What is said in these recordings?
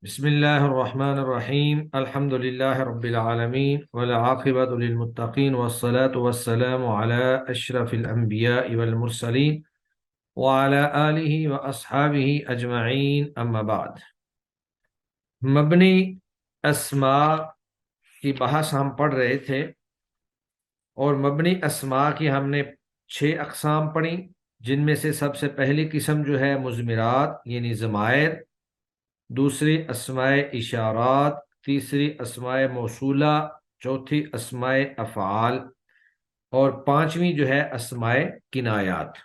بسم الله الرحمن الرحيم الحمد لله رب العالمين والعاقبة للمتقين والصلاة والسلام على أشرف الأنبياء والمرسلين وعلى آله وأصحابه أجمعين أما بعد مبنی اسماء کی بحث ہم پڑھ رہے تھے اور مبنی اسماء کی ہم نے 6 اقسام پڑھی، جن میں سے سب سے پہلی قسم جو ہے مضمرات یعنی ضمائر، دوسری اسماء اشارات، تیسری اسماء موصولہ، چوتھی اسماء افعال اور پانچویں جو ہے اسماء کنایات۔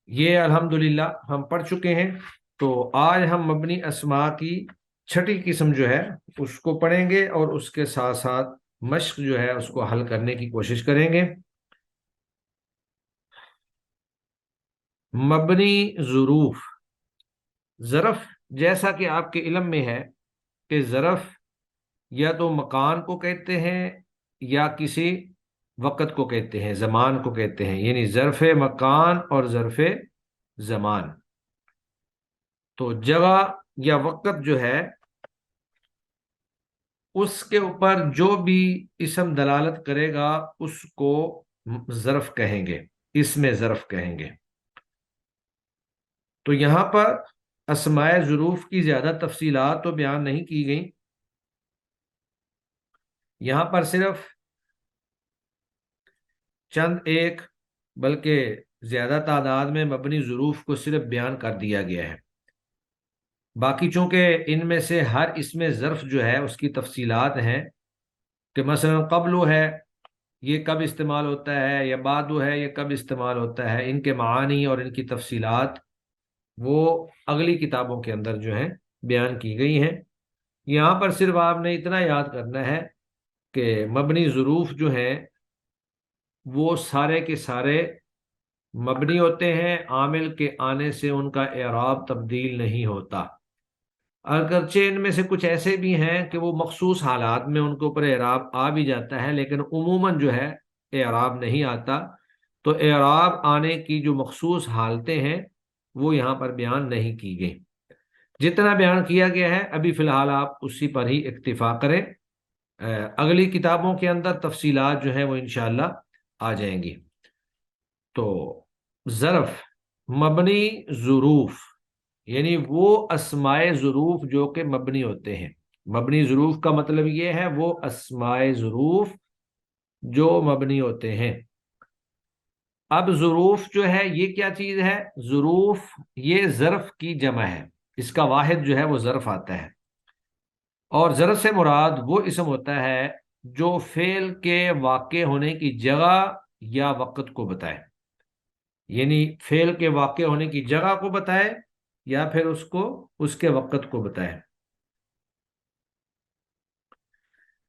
یہ الحمدللہ ہم پڑھ چکے ہیں۔ تو آج ہم مبنی اسماء کی چھٹی قسم جو ہے اس کو پڑھیں گے اور اس کے ساتھ ساتھ مشق جو ہے اس کو حل کرنے کی کوشش کریں گے۔ مبنی ظروف، ظرف جیسا کہ آپ کے علم میں ہے کہ ظرف یا تو مکان کو کہتے ہیں یا کسی وقت کو کہتے ہیں، زمان کو کہتے ہیں، یعنی ظرف مکان اور ظرف زمان۔ تو جگہ یا وقت جو ہے اس کے اوپر جو بھی اسم دلالت کرے گا اس کو ظرف کہیں گے، اسم ظرف کہیں گے۔ تو یہاں پر اسماء ظروف کی زیادہ تفصیلات تو بیان نہیں کی گئیں، یہاں پر صرف چند ایک بلکہ زیادہ تعداد میں مبنی ظروف کو صرف بیان کر دیا گیا ہے۔ باقی چونکہ ان میں سے ہر اسم ظرف جو ہے اس کی تفصیلات ہیں کہ مثلا قبلو ہے یہ کب استعمال ہوتا ہے، یا بعدو ہے یہ کب استعمال ہوتا ہے، ان کے معانی اور ان کی تفصیلات وہ اگلی کتابوں کے اندر جو ہیں بیان کی گئی ہیں۔ یہاں پر صرف آپ نے اتنا یاد کرنا ہے کہ مبنی ظروف جو ہیں وہ سارے کے سارے مبنی ہوتے ہیں، عامل کے آنے سے ان کا اعراب تبدیل نہیں ہوتا۔ اگرچہ ان میں سے کچھ ایسے بھی ہیں کہ وہ مخصوص حالات میں ان کے اوپر اعراب آ بھی جاتا ہے، لیکن عموماً جو ہے اعراب نہیں آتا۔ تو اعراب آنے کی جو مخصوص حالتیں ہیں وہ یہاں پر بیان نہیں کی گئی۔ جتنا بیان کیا گیا ہے ابھی فی الحال آپ اسی پر ہی اکتفا کریں، اگلی کتابوں کے اندر تفصیلات جو ہیں وہ انشاءاللہ آ جائیں گی۔ تو ظرف، مبنی ظروف یعنی وہ اسماء ظروف جو کہ مبنی ہوتے ہیں۔ مبنی ظروف کا مطلب یہ ہے وہ اسماء ظروف جو مبنی ہوتے ہیں۔ اب ظروف جو ہے یہ کیا چیز ہے؟ ظروف یہ ظرف کی جمع ہے، اس کا واحد جو ہے وہ ظرف آتا ہے، اور ظرف سے مراد وہ اسم ہوتا ہے جو فعل کے واقع ہونے کی جگہ یا وقت کو بتائے، یعنی فعل کے واقع ہونے کی جگہ کو بتائے یا پھر اس کے وقت کو بتائے۔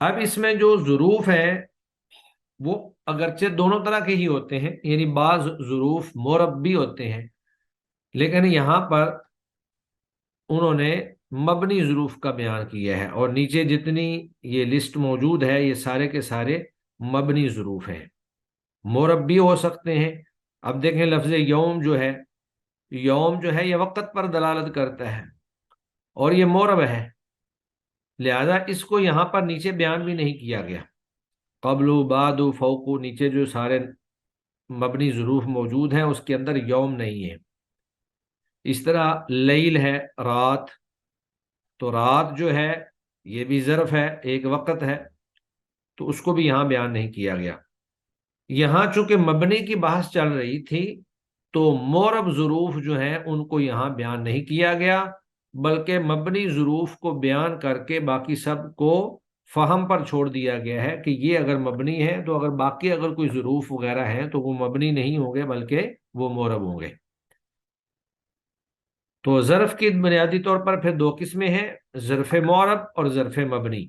اب اس میں جو ظروف ہیں وہ اگرچہ دونوں طرح کے ہی ہوتے ہیں، یعنی بعض ظروف مورب بھی ہوتے ہیں، لیکن یہاں پر انہوں نے مبنی ظروف کا بیان کیا ہے، اور نیچے جتنی یہ لسٹ موجود ہے یہ سارے کے سارے مبنی ظروف ہیں، مورب بھی ہو سکتے ہیں۔ اب دیکھیں لفظ یوم جو ہے، یوم جو ہے یہ وقت پر دلالت کرتا ہے اور یہ مورب ہے، لہذا اس کو یہاں پر نیچے بیان بھی نہیں کیا گیا۔ قبل، بعد، فوق، نیچے جو سارے مبنی ظروف موجود ہیں اس کے اندر یوم نہیں ہے۔ اس طرح لیل ہے، رات، تو رات جو ہے یہ بھی ظرف ہے، ایک وقت ہے، تو اس کو بھی یہاں بیان نہیں کیا گیا۔ یہاں چونکہ مبنی کی بحث چل رہی تھی تو مورب ظروف جو ہیں ان کو یہاں بیان نہیں کیا گیا، بلکہ مبنی ظروف کو بیان کر کے باقی سب کو فہم پر چھوڑ دیا گیا ہے کہ یہ اگر مبنی ہے تو اگر کوئی ظروف وغیرہ ہیں تو وہ مبنی نہیں ہوں گے بلکہ وہ مورب ہوں گے۔ تو ظرف کی بنیادی طور پر پھر 2 قسمیں ہیں، ظرف مورب اور ظرف مبنی،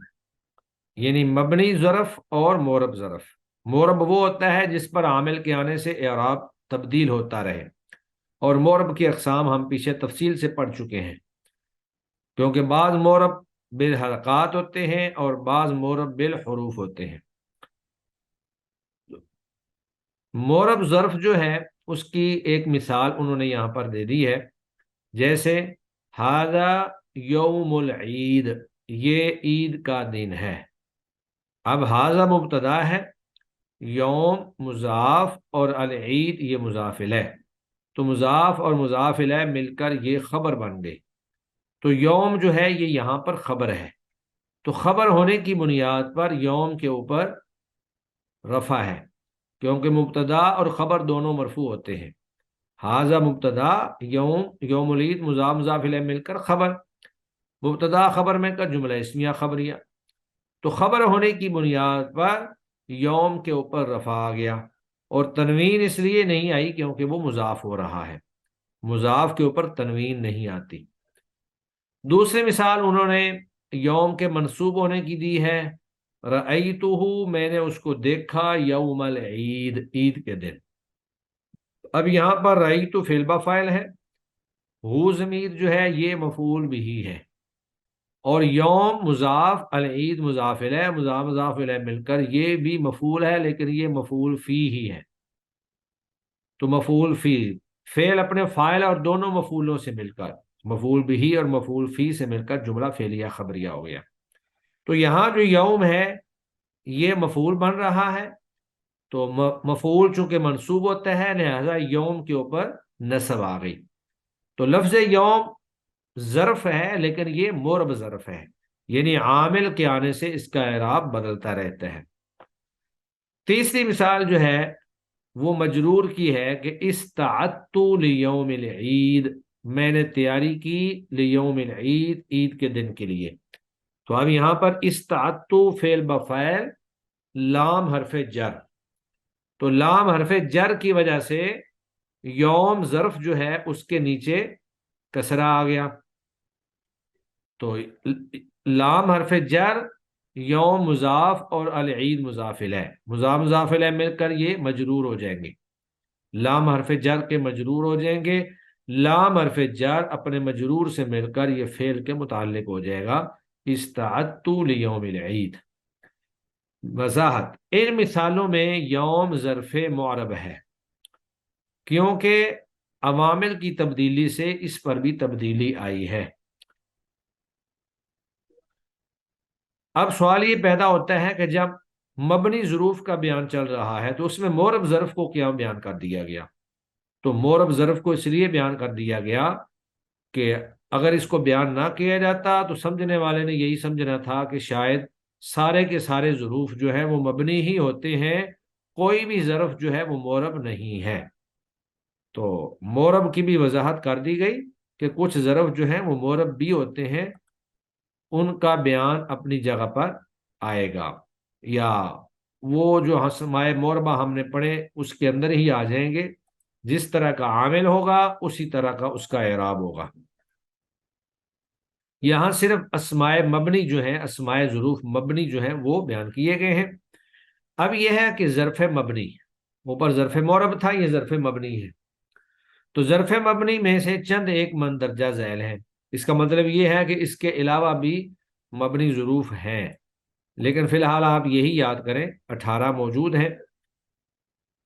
یعنی مبنی ظرف اور مورب ظرف۔ مورب وہ ہوتا ہے جس پر عامل کے آنے سے اعراب تبدیل ہوتا رہے، اور مورب کی اقسام ہم پیچھے تفصیل سے پڑھ چکے ہیں، کیونکہ بعض مورب بالحرکات ہوتے ہیں اور بعض مورب بالحروف ہوتے ہیں۔ مورب ظرف جو ہے اس کی ایک مثال انہوں نے یہاں پر دے دی ہے، جیسے ھذا یوم العید، یہ عید کا دن ہے۔ اب حاضہ مبتدا ہے، یوم مضاف اور العید یہ مضاف الیہ، تو مضاف اور مضاف الیہ مل کر یہ خبر بن گئی۔ تو یوم جو ہے یہ یہاں پر خبر ہے، تو خبر ہونے کی بنیاد پر یوم کے اوپر رفع ہے، کیونکہ مبتدا اور خبر دونوں مرفوع ہوتے ہیں۔ حاضہ مبتدا، یوم، یوم العید مضاف مضاف الیہ مل کر خبر، مبتدا خبر میں کا جملہ اسمیہ خبریہ، تو خبر ہونے کی بنیاد پر یوم کے اوپر رفع آ گیا، اور تنوین اس لیے نہیں آئی کیونکہ وہ مضاف ہو رہا ہے، مضاف کے اوپر تنوین نہیں آتی۔ دوسری مثال انہوں نے یوم کے منصوب ہونے کی دی ہے، رأیتہ، میں نے اس کو دیکھا، یوم العید، عید کے دن۔ اب یہاں پر رأیتہ فعل با فاعل ہے، ہو ضمیر جو ہے یہ مفعول بھی ہے، اور یوم مضاف، العید مضاف الیہ، مضاف مضاف الیہ مل کر یہ بھی مفعول ہے، لیکن یہ مفعول فی ہی ہے۔ تو مفعول فی، فعل اپنے فاعل اور دونوں مفعولوں سے مل کر، مفعول بھی اور مفعول فی سے مل کر جملہ فعلیہ خبریہ ہو گیا۔ تو یہاں جو یوم ہے یہ مفعول بن رہا ہے، تو مفعول چونکہ منصوب ہوتا ہے لہذا یوم کے اوپر نصب آ گئی، تو لفظ یوم ظرف ہے لیکن یہ مورب ظرف ہے، یعنی عامل کے آنے سے اس کا اعراب بدلتا رہتا ہے۔ تیسری مثال جو ہے وہ مجرور کی ہے کہ استعدت لیوم العید، میں نے تیاری کی لیوم العید، عید کے دن کے لیے۔ تو اب یہاں پر استعدت فعل بفعل، لام حرف جر، تو لام حرف جر کی وجہ سے یوم ظرف جو ہے اس کے نیچے کسرہ آ گیا، تو لام حرف جر، یوم مضاف اور العید مضاف الیہ، مضاف مضاف الیہ مل کر یہ مجرور ہو جائیں گے، لام حرف جر کے مجرور ہو جائیں گے، لام حرف جر اپنے مجرور سے مل کر یہ فعل کے متعلق ہو جائے گا، استعدت لیوم العید۔ وضاحت، ان مثالوں میں یوم ظرف معرب ہے کیونکہ عوامل کی تبدیلی سے اس پر بھی تبدیلی آئی ہے۔ اب سوال یہ پیدا ہوتا ہے کہ جب مبنی ظروف کا بیان چل رہا ہے تو اس میں مورب ظرف کو کیا بیان کر دیا گیا؟ تو مورب ظرف کو اس لیے بیان کر دیا گیا کہ اگر اس کو بیان نہ کیا جاتا تو سمجھنے والے نے یہی سمجھنا تھا کہ شاید سارے کے سارے ظروف جو ہیں وہ مبنی ہی ہوتے ہیں، کوئی بھی ظرف جو ہے وہ مورب نہیں ہے۔ تو مورب کی بھی وضاحت کر دی گئی کہ کچھ ظرف جو ہیں وہ مورب بھی ہوتے ہیں، ان کا بیان اپنی جگہ پر آئے گا، یا وہ جو اسمائے موربہ ہم نے پڑھے اس کے اندر ہی آ جائیں گے، جس طرح کا عامل ہوگا اسی طرح کا اس کا اعراب ہوگا۔ یہاں صرف اسمائے مبنی جو ہیں، اسمائے ظروف مبنی جو ہیں وہ بیان کیے گئے ہیں۔ اب یہ ہے کہ ظرف مبنی، اوپر ظرف مورب تھا، یہ ظرف مبنی ہے، تو ظرف مبنی میں سے چند ایک مندرجہ ذیل ہیں، اس کا مطلب یہ ہے کہ اس کے علاوہ بھی مبنی ظروف ہیں، لیکن فی الحال آپ یہی یاد کریں 18 موجود ہیں۔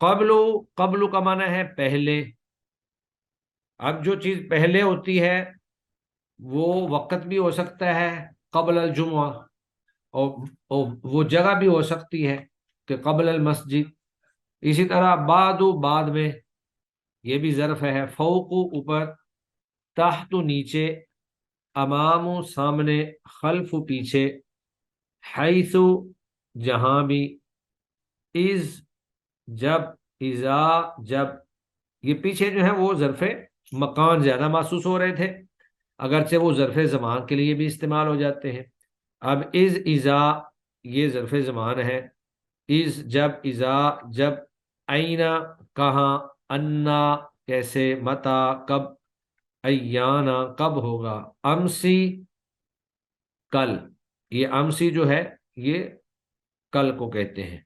قبل، قبل کا معنی ہے پہلے، اب جو چیز پہلے ہوتی ہے وہ وقت بھی ہو سکتا ہے قبل الجمعہ، اور وہ جگہ بھی ہو سکتی ہے کہ قبل المسجد، اسی طرح بعد، بعد میں، یہ بھی ظرف ہے، فوق اوپر، تحت نیچے، امام سامنے، خلف پیچھے، حیث جہاں بھی، از جب، اذا جب، یہ پیچھے جو ہے وہ ظرف مکان زیادہ محسوس ہو رہے تھے، اگرچہ وہ ظرف زمان کے لیے بھی استعمال ہو جاتے ہیں۔ اب از، اذا یہ ظرف زمان ہے، از جب، اذا جب، اینا کہاں، انا کیسے، متا کب، ایانا کب ہوگا، امسی کل، یہ امسی جو ہے یہ کل کو کہتے ہیں،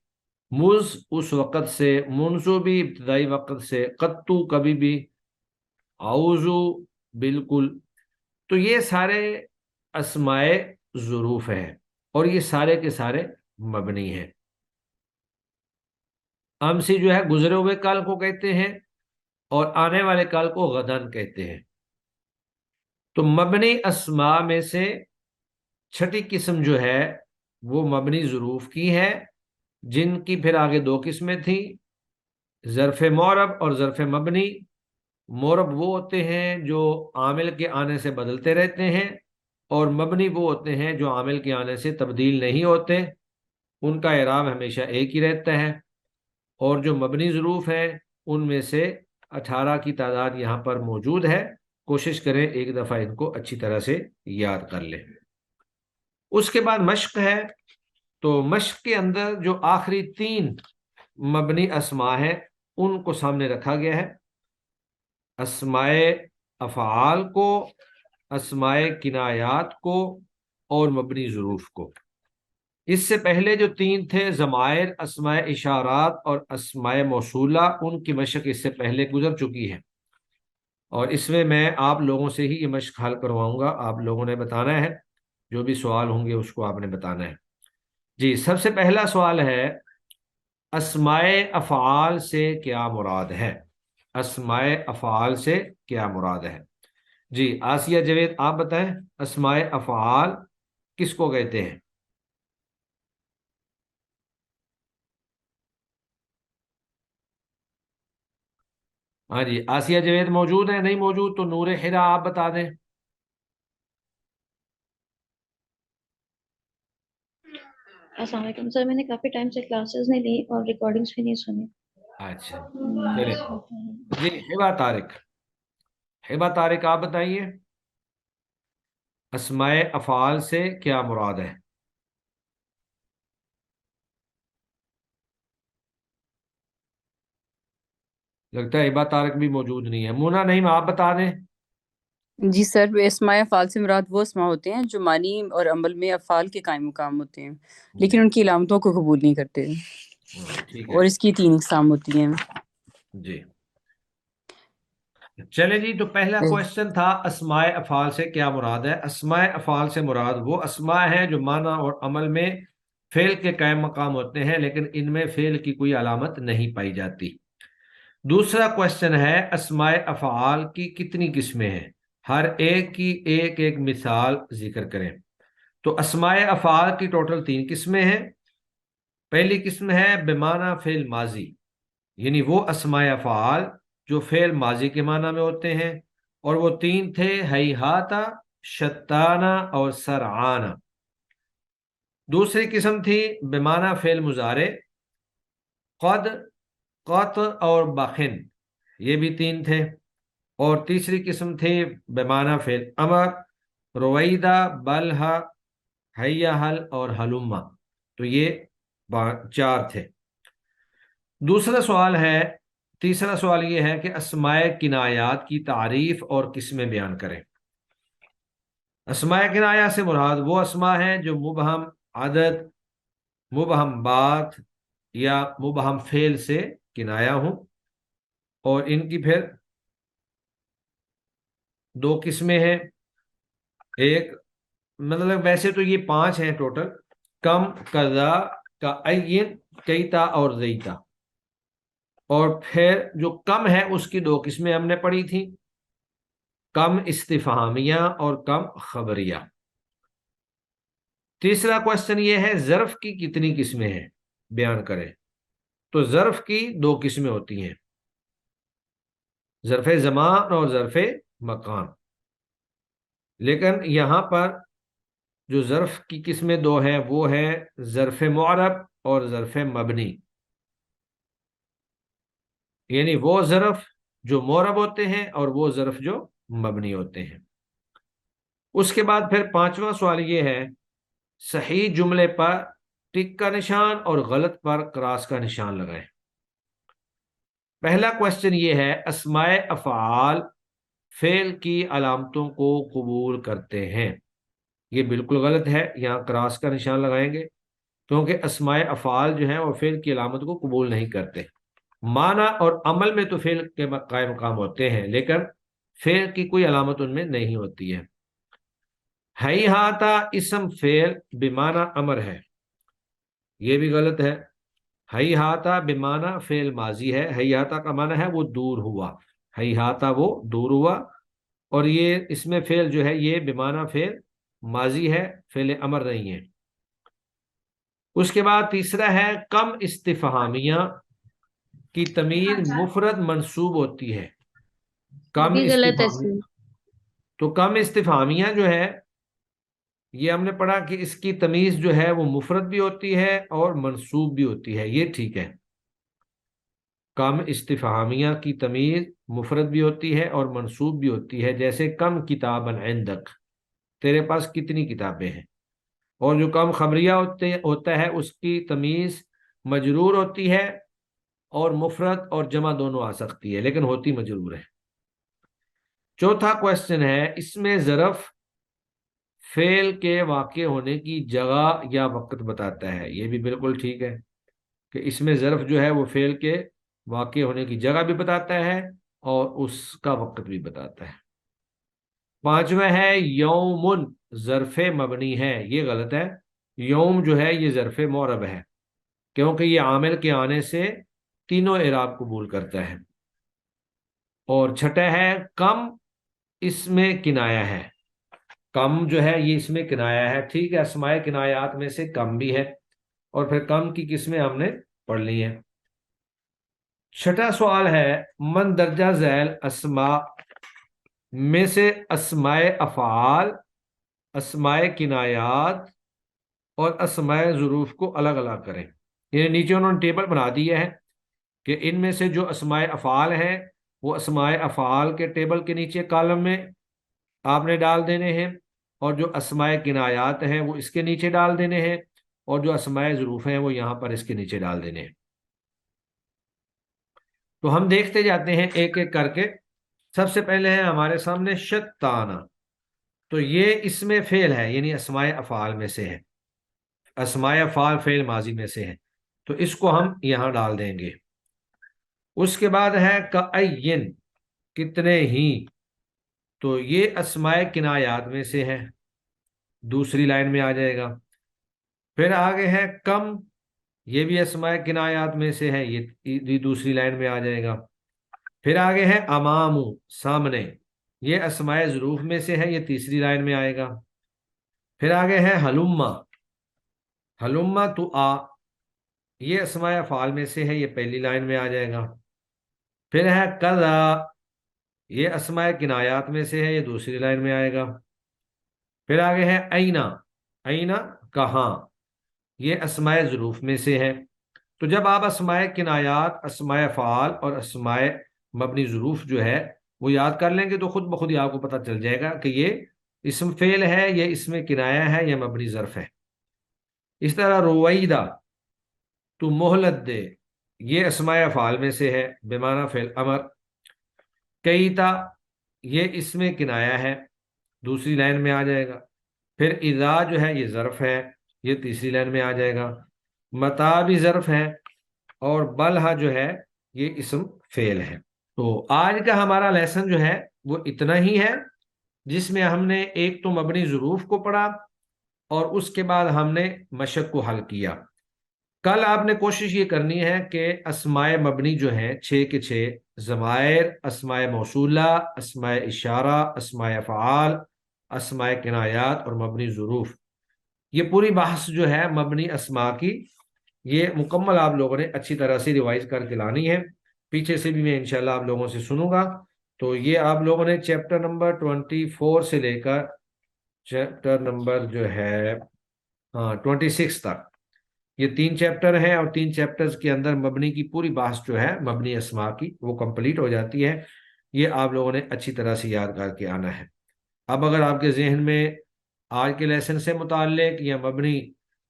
مز اس وقت سے، منذ بھی ابتدائی وقت سے، قطو کبھی بھی، اعوذو بالکل، تو یہ سارے اسمائے ظروف ہیں اور یہ سارے کے سارے مبنی ہیں۔ امسی جو ہے گزرے ہوئے کل کو کہتے ہیں اور آنے والے کل کو غدن کہتے ہیں۔ تو مبنی اسما میں سے چھٹی قسم جو ہے وہ مبنی ظروف کی ہے، جن کی پھر آگے دو قسمیں تھیں، ظرف معرب اور ظرف مبنی۔ معرب وہ ہوتے ہیں جو عامل کے آنے سے بدلتے رہتے ہیں، اور مبنی وہ ہوتے ہیں جو عامل کے آنے سے تبدیل نہیں ہوتے، ان کا اعراب ہمیشہ ایک ہی رہتا ہے۔ اور جو مبنی ظروف ہیں ان میں سے 18 کی تعداد یہاں پر موجود ہے، کوشش کریں ایک دفعہ ان کو اچھی طرح سے یاد کر لیں۔ اس کے بعد مشق ہے، تو مشق کے اندر جو آخری 3 مبنی اسماء ہیں ان کو سامنے رکھا گیا ہے، اسماء افعال کو، اسماء کنایات کو، اور مبنی ظروف کو۔ اس سے پہلے جو 3 تھے، ضمائر، اسماء اشارات اور اسماء موصولہ، ان کی مشق اس سے پہلے گزر چکی ہے، اور اس میں آپ لوگوں سے ہی یہ مشق حل کرواؤں گا، آپ لوگوں نے بتانا ہے، جو بھی سوال ہوں گے اس کو آپ نے بتانا ہے۔ جی، سب سے پہلا سوال ہے اسماء افعال سے کیا مراد ہے؟ اسماء افعال سے کیا مراد ہے؟ جی آسیہ جاوید آپ بتائیں، اسماء افعال کس کو کہتے ہیں؟ ہاں جی، آسیہ جاوید موجود ہے؟ نہیں موجود تو نور حرا آپ بتا دیں۔ السلام علیکم سر، میں نے کافی ٹائم سے کلاسز نہیں لی اور ریکارڈنگز بھی نہیں سنی۔ اچھا چلے، جی ہبہ طارق آپ بتائیے، اسماء افعال سے کیا مراد ہے؟ لگتا ہے ہبہ طارق بھی موجود نہیں ہے۔ مونا نعیم آپ بتا دیں۔ جی سر، اسماء افعال سے مراد وہ اسماء ہوتے ہیں جو معنی اور عمل میں افعال کے قائم مقام ہوتے ہیں، لیکن ان کی علامتوں کو قبول نہیں کرتے، ٹھیک اور ہے اس کی 3 اقسام ہوتی ہیں۔ جی چلے جی، تو پہلا کوشچن تھا اسماء افعال سے کیا مراد ہے۔ اسماء افعال سے مراد وہ اسماء ہیں جو معنی اور عمل میں فعل کے قائم مقام ہوتے ہیں، لیکن ان میں فعل کی کوئی علامت نہیں پائی جاتی۔ دوسرا کوشچن ہے اسماء افعال کی کتنی قسمیں ہیں، ہر ایک کی ایک ایک مثال ذکر کریں۔ تو اسماء افعال کی ٹوٹل 3 قسمیں ہیں۔ پہلی قسم ہے بمعنی فعل ماضی، یعنی وہ اسماء افعال جو فعل ماضی کے معنی میں ہوتے ہیں، اور وہ 3 تھے، ہیہاتا، شتانا اور سرعانا۔ دوسری قسم تھی بمعنی فعل مضارع، قد، قط اور بخن، یہ بھی 3 تھے۔ اور تیسری قسم تھی بمعنی فعل امر، رویدہ، بلہا، حیا حل اور حلما، تو یہ 4 تھے۔ تیسرا سوال یہ ہے کہ اسماء کنایات کی تعریف اور قسمیں بیان کریں۔ اسماء کنایہ سے مراد وہ اسماء ہیں جو مبہم عدد، مبہم بات یا مبہم فعل سے کنایہ ہوں، اور ان کی پھر 2 قسمیں ہیں۔ ایک، مطلب ویسے تو یہ 5 ہیں ٹوٹل، کم، کذا، کا این، کیتا اور زیتا۔ اور پھر جو کم ہے اس کی 2 قسمیں ہم نے پڑھی تھی، کم استفہامیہ اور کم خبریہ۔ تیسرا کوشچن یہ ہے ظرف کی کتنی قسمیں ہیں، بیان کریں۔ تو ظرف کی 2 قسمیں ہوتی ہیں، ظرف زمان اور ظرف مکان، لیکن یہاں پر جو ظرف کی قسمیں 2 ہیں وہ ہیں ظرف معرب اور ظرف مبنی، یعنی وہ ظرف جو معرب ہوتے ہیں اور وہ ظرف جو مبنی ہوتے ہیں۔ اس کے بعد پھر 5واں سوال یہ ہے صحیح جملے پر ٹک کا نشان اور غلط پر کراس کا نشان لگائیں۔ پہلا کوشچن یہ ہے اسماء افعال فعل کی علامتوں کو قبول کرتے ہیں، یہ بالکل غلط ہے، یہاں کراس کا نشان لگائیں گے، کیونکہ اسماء افعال جو ہیں وہ فعل کی علامت کو قبول نہیں کرتے۔ معنی اور عمل میں تو فعل کے قائم مقام ہوتے ہیں، لیکن فعل کی کوئی علامت ان میں نہیں ہوتی ہے۔ ہیہاتا اسم فعل بمعنی امر ہے، یہ بھی غلط ہے۔ ہیہاتا بمعنی فعل ماضی ہے، ہیہاتا کا معنی ہے وہ دور ہوا، ہیہاتا وہ دور ہوا، اور یہ اس میں فعل جو ہے یہ بمعنی فعل ماضی ہے، فعل امر نہیں ہے۔ اس کے بعد تیسرا ہے کم استفہامیہ کی تمیز مفرد منصوب ہوتی ہے۔ کم بھی غلط ہے اس استفہامیہ، میں۔ تو کم استفہامیہ جو ہے یہ ہم نے پڑھا کہ اس کی تمیز جو ہے وہ مفرد بھی ہوتی ہے اور منصوب بھی ہوتی ہے، یہ ٹھیک ہے۔ کم استفہامیہ کی تمیز مفرد بھی ہوتی ہے اور منصوب بھی ہوتی ہے، جیسے کم کتابا عندک، تیرے پاس کتنی کتابیں ہیں۔ اور جو کم خبریہ ہوتا ہے اس کی تمیز مجرور ہوتی ہے اور مفرد اور جمع دونوں آ سکتی ہے، لیکن ہوتی مجرور ہے۔ چوتھا کوشچن ہے اس میں ظرف فعل کے واقع ہونے کی جگہ یا وقت بتاتا ہے، یہ بھی بالکل ٹھیک ہے کہ اس میں ظرف جو ہے وہ فعل کے واقع ہونے کی جگہ بھی بتاتا ہے اور اس کا وقت بھی بتاتا ہے۔ پانچواں ہے یومن ظرف مبنی ہے، یہ غلط ہے۔ یوم جو ہے یہ ظرف معرب ہے کیونکہ یہ عامل کے آنے سے تینوں اعراب قبول کرتا ہے۔ اور چھٹا ہے کم اس میں کنایا ہے، کم جو ہے یہ اس میں کنایا ہے، ٹھیک ہے، اسماء کنایات میں سے کم بھی ہے، اور پھر کم کی قسمیں ہم نے پڑھ لی ہیں۔ چھٹا سوال ہے مندرجہ ذیل اسماء میں سے اسماء افعال، اسماء کنایات اور اسماء ظروف کو الگ الگ کریں۔ یعنی نیچے انہوں نے ٹیبل بنا دیا ہے کہ ان میں سے جو اسماء افعال ہیں وہ اسماء افعال کے ٹیبل کے نیچے کالم میں آپ نے ڈال دینے ہیں، اور جو اسماء کنایات ہیں وہ اس کے نیچے ڈال دینے ہیں، اور جو اسماء ظروف ہیں وہ یہاں پر اس کے نیچے ڈال دینے ہیں۔ تو ہم دیکھتے جاتے ہیں ایک ایک کر کے۔ سب سے پہلے ہے ہمارے سامنے شتانہ، تو یہ اس میں فعل ہے، یعنی اسماء افعال میں سے ہے، اسماء افعال فعل ماضی میں سے ہے، تو اس کو ہم یہاں ڈال دیں گے۔ اس کے بعد ہے کأین، کتنے ہی، تو یہ اسماء کنایات میں سے ہے، دوسری لائن میں آ جائے گا۔ پھر آگے ہے کم، یہ بھی اسماء کنایات میں سے ہے، یہ دوسری لائن میں آ جائے گا۔ پھر آگے ہے امام، سامنے، یہ اسماء ظروف میں سے ہے، یہ تیسری لائن میں آئے گا۔ پھر آگے ہے ہلما، ہلما تو آ، یہ اسماء افعال میں سے ہے، یہ پہلی لائن میں آ جائے گا۔ پھر ہے کذا، یہ اسماء کنایات میں سے ہے، یہ دوسری لائن میں آئے گا۔ پھر آگے ہے اینا، اینا کہاں، یہ اسماء ظروف میں سے ہے۔ تو جب آپ اسماء کنایات، اسماء افعال اور اسماء مبنی ظروف جو ہے وہ یاد کر لیں گے تو خود بخود ہی آپ کو پتہ چل جائے گا کہ یہ اسم فعل ہے، یہ اسم کنایہ ہے، یہ مبنی ظرف ہے۔ اس طرح رویدہ، تو مہلت دے، یہ اسماء افعال میں سے ہے بمعنی فعل امر۔ کیتا، یہ اسم کنایہ ہے، دوسری لائن میں آ جائے گا۔ پھر اذا جو ہے یہ ظرف ہے، یہ تیسری لائن میں آ جائے گا۔ متا بھی ظرف ہے، اور بلہا جو ہے یہ اسم فعل ہے۔ تو آج کا ہمارا لیسن جو ہے وہ اتنا ہی ہے، جس میں ہم نے ایک تو مبنی ظروف کو پڑھا اور اس کے بعد ہم نے مشق کو حل کیا۔ کل آپ نے کوشش یہ کرنی ہے کہ اسماء مبنی جو ہیں 6 کے 6، ضمائر، اسماء موصولہ، اسماء اشارہ، اسماء افعال، اسماء کنایات اور مبنی ظروف، یہ پوری بحث جو ہے مبنی اسماء کی، یہ مکمل آپ لوگوں نے اچھی طرح سے ریوائز کر کے لانی ہے۔ پیچھے سے بھی میں انشاءاللہ آپ لوگوں سے سنوں گا۔ تو یہ آپ لوگوں نے چیپٹر نمبر 24 سے لے کر چیپٹر نمبر جو ہے 26 تک، یہ 3 چیپٹر ہیں، اور 3 چیپٹرز کے اندر مبنی کی پوری بحث جو ہے مبنی اسماء کی وہ کمپلیٹ ہو جاتی ہے۔ یہ آپ لوگوں نے اچھی طرح سے یاد کر کے آنا ہے۔ اب اگر آپ کے ذہن میں آج کے لیسن سے متعلق یا مبنی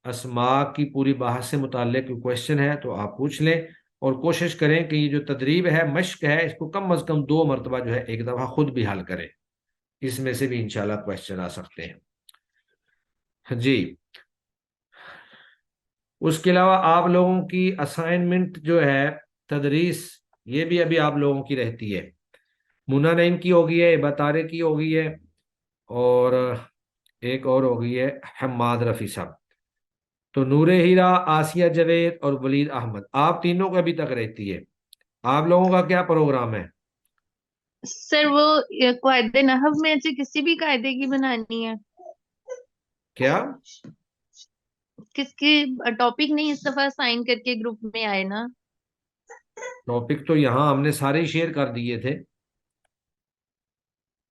اسماء کی پوری بحث سے متعلق کویشچن ہے تو آپ پوچھ لیں، اور کوشش کریں کہ یہ جو تدریب ہے، مشق ہے، اس کو کم از کم 2 مرتبہ جو ہے ایک دفعہ خود بھی حل کریں، اس میں سے بھی انشاءاللہ کویشچن آ سکتے ہیں جی۔ اس کے علاوہ آپ لوگوں کی اسائنمنٹ جو ہے تدریس، یہ بھی ابھی آپ لوگوں کی رہتی ہے۔ منہ نعیم کی ہوگی ہے، بطارے کی ہوگی ہے، اور ایک اور ہوگی ہے حماد رفیع صاحب۔ تو نور ہیرا، آسیہ جاوید اور ولید احمد، آپ تینوں کو ابھی تک رہتی ہے۔ آپ لوگوں کا کیا پروگرام ہے؟ سر وہ قاعدے نحو میں سے کسی بھی قاعدے کی بنانی ہے؟ کیا کس کی ٹاپک نہیں اس دفعہ سائن کر کے گروپ میں آئے نا؟ ٹاپک تو یہاں ہم نے سارے شیئر کر دیے تھے،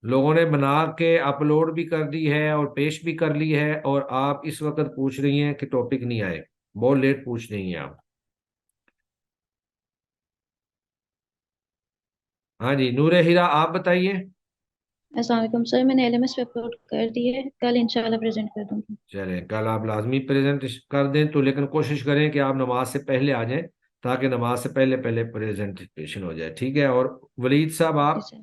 لوگوں نے بنا کے اپلوڈ بھی کر دی ہے اور پیش بھی کر لی ہے، اور آپ اس وقت پوچھ رہی ہیں کہ ٹاپک نہیں آئے، بہت لیٹ پوچھ رہی ہیں آپ۔ ہاں جی نور ہیرا آپ بتائیے۔ السلام علیکم سر، میں نے LMS پہ اپلوڈ کر دی ہے، کل انشاءاللہ پریزنٹ کر دوں گی۔ چلیں کل آپ لازمی پریزنٹ کر دیں، تو لیکن کوشش کریں کہ آپ نماز سے پہلے آ جائیں تاکہ نماز سے پہلے پہلے پریزنٹیشن ہو جائے، ٹھیک ہے؟ اور ولید صاحب اوکے آپ؟ سر۔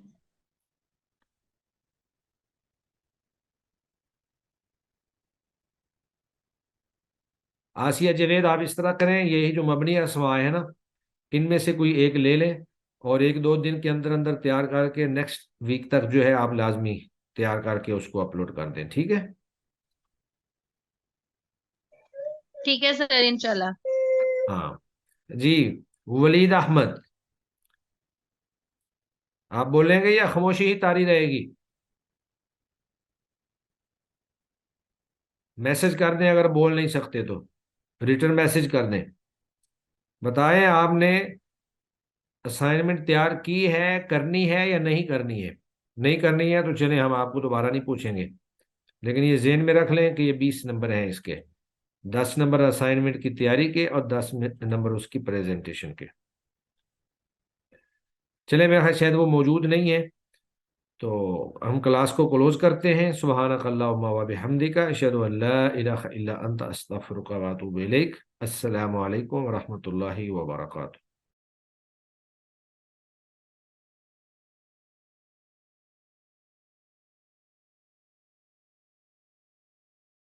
آسیہ جوید آپ اس طرح کریں، یہی جو مبنی اسماء ہیں نا، ان میں سے کوئی ایک لے لیں اور ایک دو دن کے اندر اندر تیار کر کے نیکسٹ ویک تک جو ہے آپ لازمی تیار کر کے اس کو اپلوڈ کر دیں، ٹھیک ہے؟ ٹھیک ہے سر انشاءاللہ۔ ہاں جی ولید احمد آپ بولیں گے یا خاموشی ہی طاری رہے گی؟ میسج کر دیں اگر بول نہیں سکتے تو، ریٹرن میسج کر دیں، بتائیں آپ نے اسائنمنٹ تیار کی ہے، کرنی ہے یا نہیں کرنی ہے؟ نہیں کرنی ہے تو چلیں ہم آپ کو دوبارہ نہیں پوچھیں گے، لیکن یہ ذہن میں رکھ لیں کہ یہ 20 نمبر ہیں اس کے، 10 نمبر اسائنمنٹ کی تیاری کے اور 10 نمبر اس کی پریزنٹیشن کے۔ چلیں میرا خیال شاید وہ موجود نہیں ہے، تو ہم کلاس کو کلوز کرتے ہیں۔ سبحانک اللہم و بحمدک، اشہد ان لا الہ الا انت، استغفرک و اتوب الیک۔ السلام علیکم ورحمۃ اللہ وبرکاتہ۔